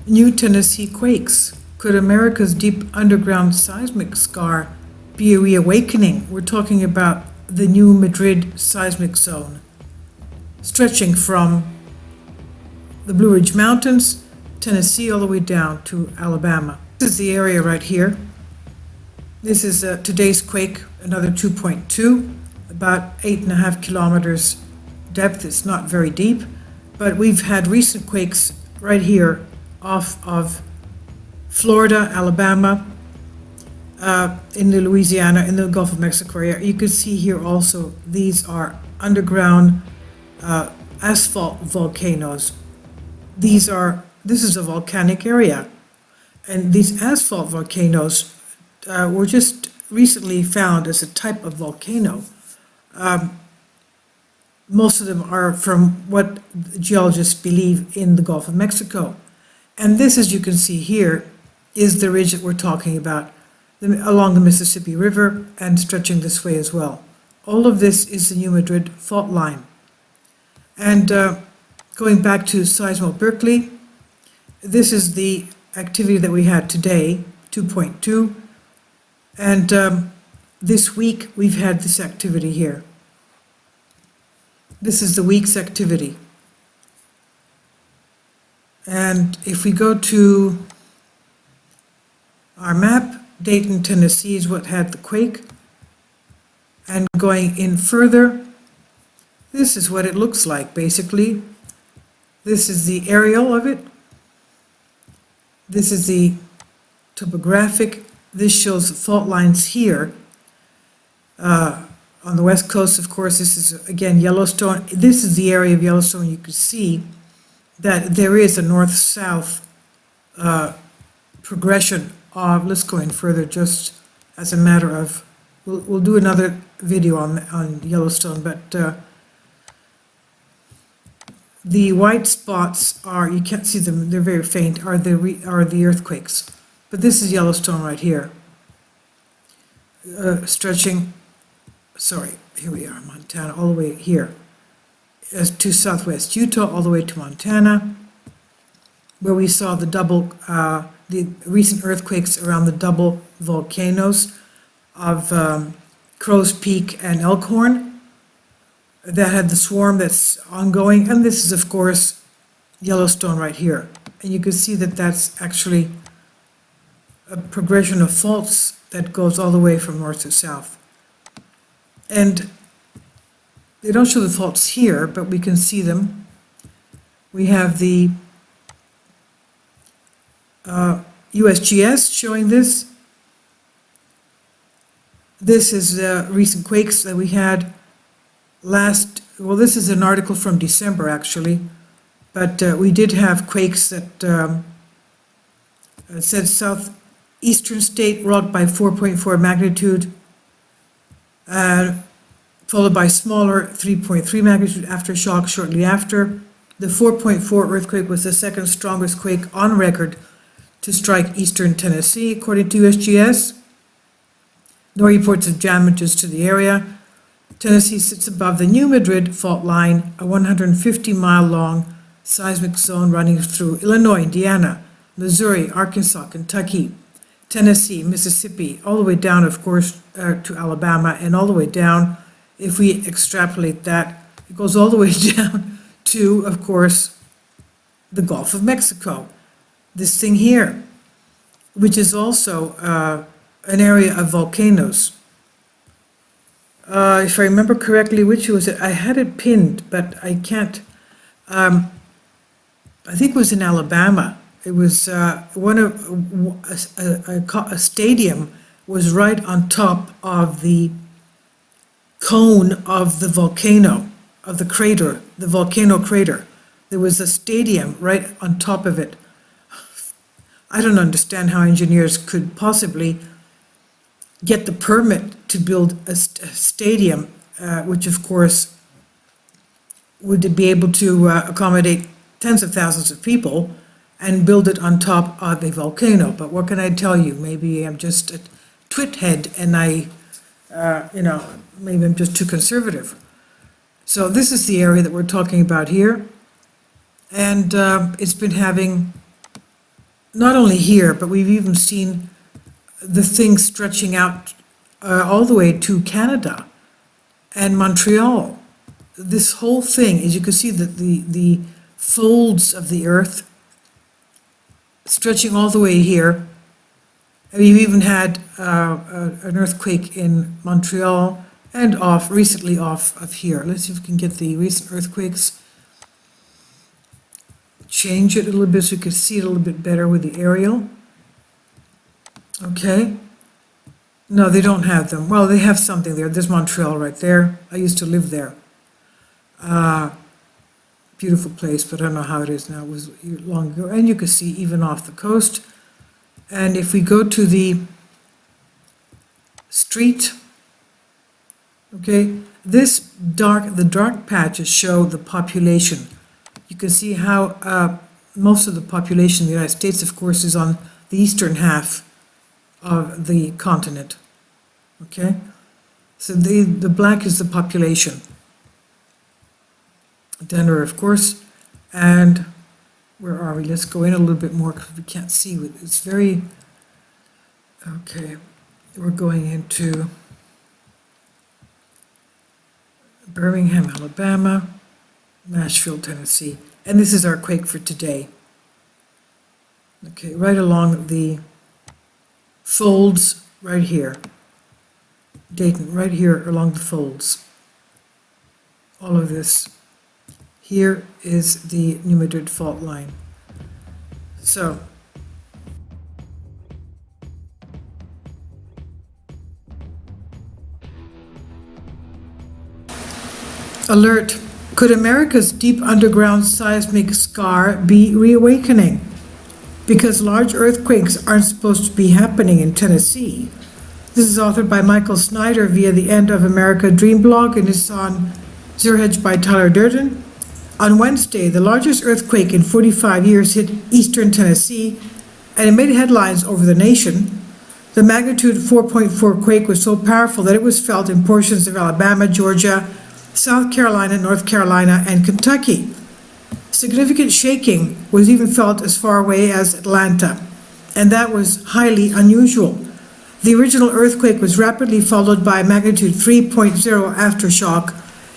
New Tennessee quakes. Could America's deep underground seismic scar be a reawakening? We're talking about the new MADRID seismic zone, stretching from the Blue Ridge Mountains, Tennessee, all the way down to Alabama. This is the area right here. This is today's quake, another 2.2, about 8.5 kilometers depth. It's not very deep, but we've had recent quakes right here off of Florida, Alabama, in the Louisiana, in the Gulf of Mexico area. You can see here also, these are underground asphalt volcanoes. This is a volcanic area, and these asphalt volcanoes were just recently found as a type of volcano. Most of them are from what geologists believe in the Gulf of Mexico. And this, as you can see here, is the ridge that we're talking about along the Mississippi River and stretching this way as well. All of this is the New MADRID fault line. And going back to Seismo Berkeley, this is the activity that we had today, 2.2. And this week, we've had this activity here. This is the week's activity. And if we go to our map, Dayton, Tennessee is what had the quake. And going in further, this is what it looks like, basically. This is the aerial of it. This is the topographic. This shows the fault lines here. On the west coast, of course, this is, again, Yellowstone. This is the area of Yellowstone. You can see that there is a north-south progression of, let's go in further just as a matter of, we'll do another video on Yellowstone, but the white spots are, you can't see them, they're very faint, are the earthquakes. But this is Yellowstone right here, stretching, sorry, here we are, Montana, all the way here, to southwest Utah, all the way to Montana, where we saw the double, the recent earthquakes around the double volcanoes of Crow's Peak and Elkhorn that had the swarm that's ongoing. And this is, of course, Yellowstone right here. And you can see that that's actually a progression of faults that goes all the way from north to south. And they don't show the faults here, but we can see them. We have the USGS showing this. This is recent quakes that we had last, well, this is an article from December actually, but we did have quakes that said southeastern state rocked by 4.4 magnitude, followed by smaller 3.3 magnitude aftershock shortly after. The 4.4 earthquake was the second strongest quake on record to strike eastern Tennessee, according to USGS. No reports of damages to the area. Tennessee sits above the New MADRID fault line, a 150-mile-long seismic zone running through Illinois, Indiana, Missouri, Arkansas, Kentucky, Tennessee, Mississippi, all the way down, of course, to Alabama, and all the way down, if we extrapolate that, it goes all the way down to, of course, the Gulf of Mexico. This thing here, which is also an area of volcanoes. If I remember correctly, which was it? I had it pinned, but I can't. I think it was in Alabama. It was a stadium was right on top of the cone of the volcano, of the crater, the volcano crater. There was a stadium right on top of it. I don't understand how engineers could possibly get the permit to build a stadium, which of course would be able to accommodate tens of thousands of people, and build it on top of a volcano. But what can I tell you? Maybe I'm just a twit head and maybe I'm just too conservative. So this is the area that we're talking about here. And it's been having not only here, but we've even seen the thing stretching out all the way to Canada and Montreal. This whole thing, as you can see, that the folds of the earth stretching all the way here. And we've even had an earthquake in Montreal and recently off of here. Let's see if we can get the recent earthquakes. Change it a little bit so you can see it a little bit better with the aerial. Okay. No, they don't have them. Well, they have something there. There's Montreal right there. I used to live there. Beautiful place, but I don't know how it is now. It was long ago. And you can see even off the coast. And if we go to the street, okay, the dark patches show the population. You can see how most of the population in the United States, of course, is on the eastern half of the continent, okay? So the black is the population. Denver, of course, and where are we? Let's go in a little bit more because we can't see. It's very, okay, we're going into Birmingham, Alabama, Nashville, Tennessee, and this is our quake for today. Okay, right along the folds, right here. Dayton, right here along the folds. All of this. Here is the New Madrid fault line. So, alert. Could America's deep underground seismic scar be reawakening? Because large earthquakes aren't supposed to be happening in Tennessee. This is authored by Michael Snyder via the End of America Dream blog, and it's on Zero Hedge by Tyler Durden. On Wednesday, the largest earthquake in 45 years hit eastern Tennessee, and it made headlines over the nation. The magnitude 4.4 quake was so powerful that it was felt in portions of Alabama, Georgia, South Carolina, North Carolina, and Kentucky. Significant shaking was even felt as far away as Atlanta, and that was highly unusual. The original earthquake was rapidly followed by a magnitude 3.0 aftershock,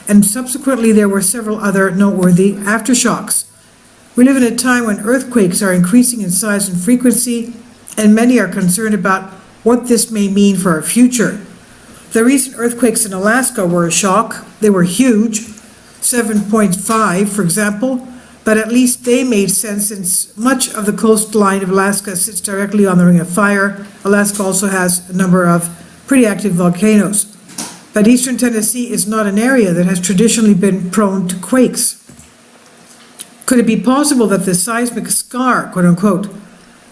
and subsequently there were several other noteworthy aftershocks. We live in a time when earthquakes are increasing in size and frequency, and many are concerned about what this may mean for our future. The recent earthquakes in Alaska were a shock. They were huge, 7.5 for example, but at least they made sense since much of the coastline of Alaska sits directly on the Ring of Fire. Alaska also has a number of pretty active volcanoes. But eastern Tennessee is not an area that has traditionally been prone to quakes. Could it be possible that the seismic scar, quote unquote,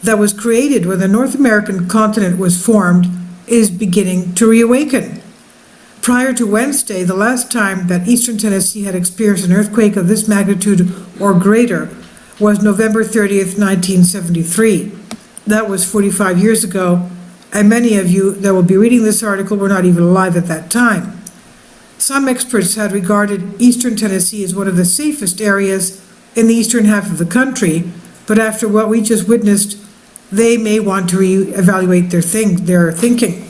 that was created when the North American continent was formed is beginning to reawaken? Prior to Wednesday, the last time that eastern Tennessee had experienced an earthquake of this magnitude or greater was November 30th, 1973. That was 45 years ago, and many of you that will be reading this article were not even alive at that time. Some experts had regarded eastern Tennessee as one of the safest areas in the eastern half of the country, but after what we just witnessed, they may want to reevaluate their thinking.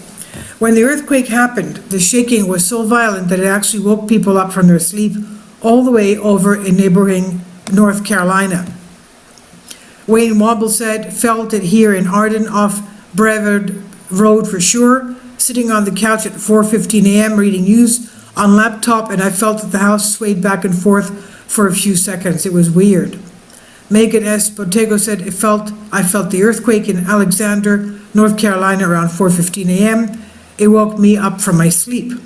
When the earthquake happened, the shaking was so violent that it actually woke people up from their sleep all the way over in neighboring North Carolina. Wayne Wobble said, felt it here in Arden off Brevard Road for sure, sitting on the couch at 4:15 a.m. reading news on laptop, and I felt that the house swayed back and forth for a few seconds. It was weird. Megan S. Botego said, I felt the earthquake in Alexander, North Carolina around 4:15 a.m. It woke me up from my sleep.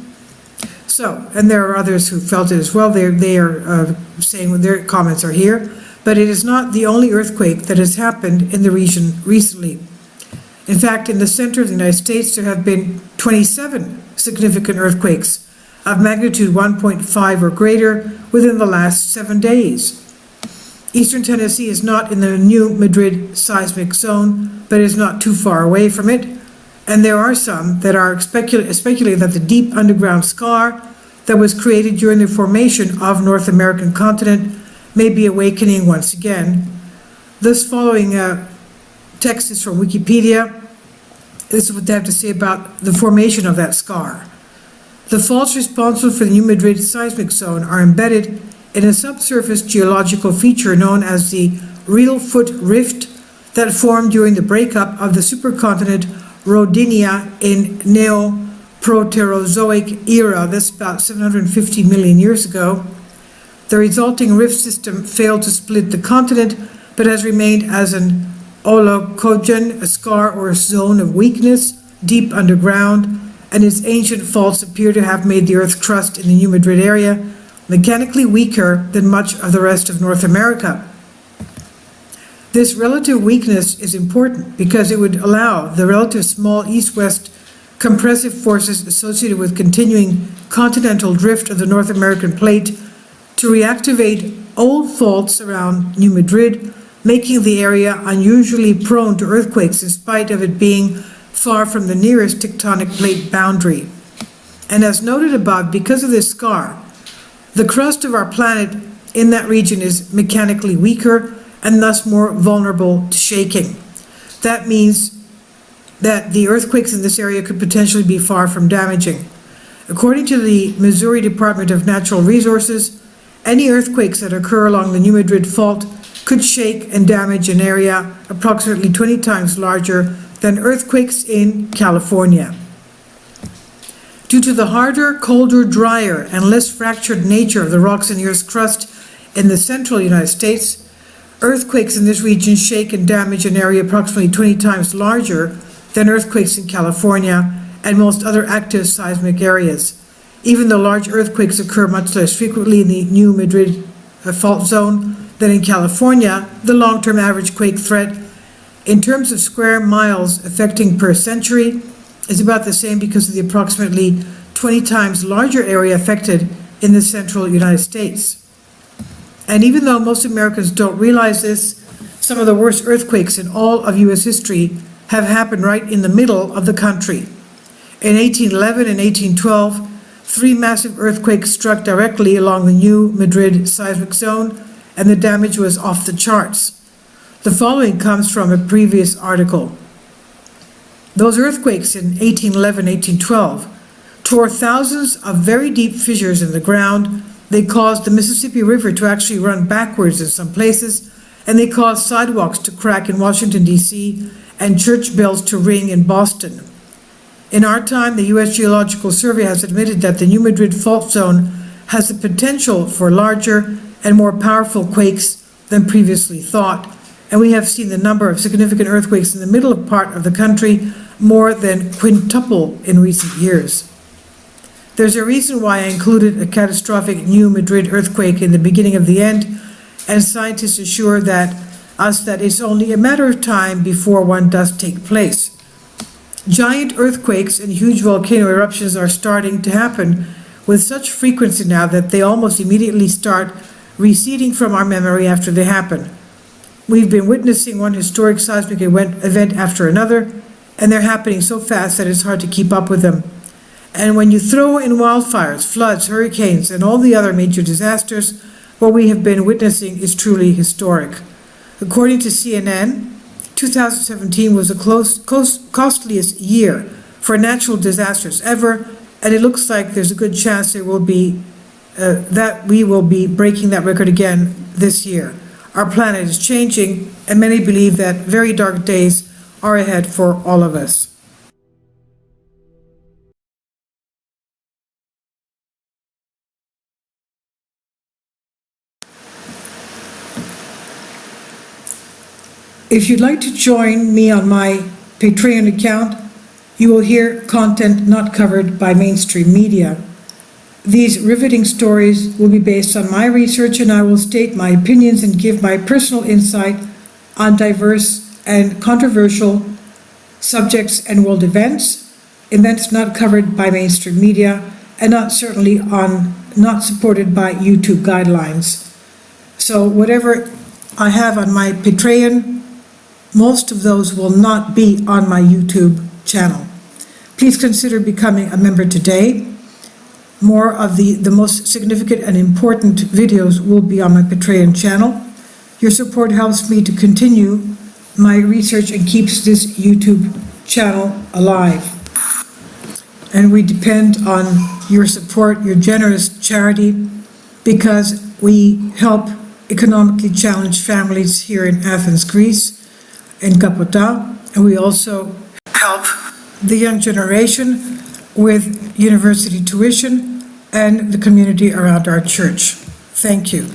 So, and there are others who felt it as well. They are saying their comments are here, but it is not the only earthquake that has happened in the region recently. In fact, in the center of the United States, there have been 27 significant earthquakes of magnitude 1.5 or greater within the last 7 days. Eastern Tennessee is not in the New Madrid seismic zone, but is not too far away from it. And there are some that are speculating that the deep underground scar that was created during the formation of North American continent may be awakening once again, thus following text is from Wikipedia. This is what they have to say about the formation of that scar. The faults responsible for the New Madrid seismic zone are embedded in a subsurface geological feature known as the Real Foot Rift that formed during the breakup of the supercontinent Rodinia in Neo-Proterozoic era. That's about 750 million years ago. The resulting rift system failed to split the continent, but has remained as an holocogen, a scar or a zone of weakness deep underground, and its ancient faults appear to have made the Earth's crust in the New Madrid area mechanically weaker than much of the rest of North America. This relative weakness is important because it would allow the relative small east-west compressive forces associated with continuing continental drift of the North American plate to reactivate old faults around New Madrid, making the area unusually prone to earthquakes in spite of it being far from the nearest tectonic plate boundary. And as noted above, because of this scar, the crust of our planet in that region is mechanically weaker and thus more vulnerable to shaking. That means that the earthquakes in this area could potentially be far from damaging. According to the Missouri Department of Natural Resources, any earthquakes that occur along the New Madrid Fault could shake and damage an area approximately 20 times larger than earthquakes in California. Due to the harder, colder, drier, and less fractured nature of the rocks in the Earth's crust in the central United States, earthquakes in this region shake and damage an area approximately 20 times larger than earthquakes in California and most other active seismic areas. Even though large earthquakes occur much less frequently in the New Madrid fault zone than in California, the long-term average quake threat in terms of square miles affecting per century is about the same because of the approximately 20 times larger area affected in the central United States. And even though most Americans don't realize this, some of the worst earthquakes in all of U.S. history have happened right in the middle of the country. In 1811 and 1812, 3 massive earthquakes struck directly along the New Madrid seismic zone, and the damage was off the charts. The following comes from a previous article. Those earthquakes in 1811-1812 tore thousands of very deep fissures in the ground. They caused the Mississippi River to actually run backwards in some places, and they caused sidewalks to crack in Washington, D.C., and church bells to ring in Boston. In our time, the U.S. Geological Survey has admitted that the New Madrid Fault Zone has the potential for larger and more powerful quakes than previously thought, and we have seen the number of significant earthquakes in the middle part of the country more than quintuple in recent years. There's a reason why I included a catastrophic New Madrid earthquake in the beginning of the end, and scientists assure us that it's only a matter of time before one does take place. Giant earthquakes and huge volcano eruptions are starting to happen with such frequency now that they almost immediately start receding from our memory after they happen. We've been witnessing one historic seismic event after another, and they're happening so fast that it's hard to keep up with them. And when you throw in wildfires, floods, hurricanes, and all the other major disasters, what we have been witnessing is truly historic. According to CNN, 2017 was the costliest year for natural disasters ever, and it looks like there's a good chance that we will be breaking that record again this year. Our planet is changing, and many believe that very dark days are ahead for all of us. If you'd like to join me on my Patreon account, you will hear content not covered by mainstream media. These riveting stories will be based on my research, and I will state my opinions and give my personal insight on diverse and controversial subjects and world events not covered by mainstream media, and not supported by YouTube guidelines. So whatever I have on my Patreon, most of those will not be on my YouTube channel. Please consider becoming a member today. More of the most significant and important videos will be on my Patreon channel. Your support helps me to continue my research and keeps this YouTube channel alive. And we depend on your support, your generous charity, because we help economically challenged families here in Athens, Greece, in Kapota, and we also help the young generation with university tuition and the community around our church. Thank you.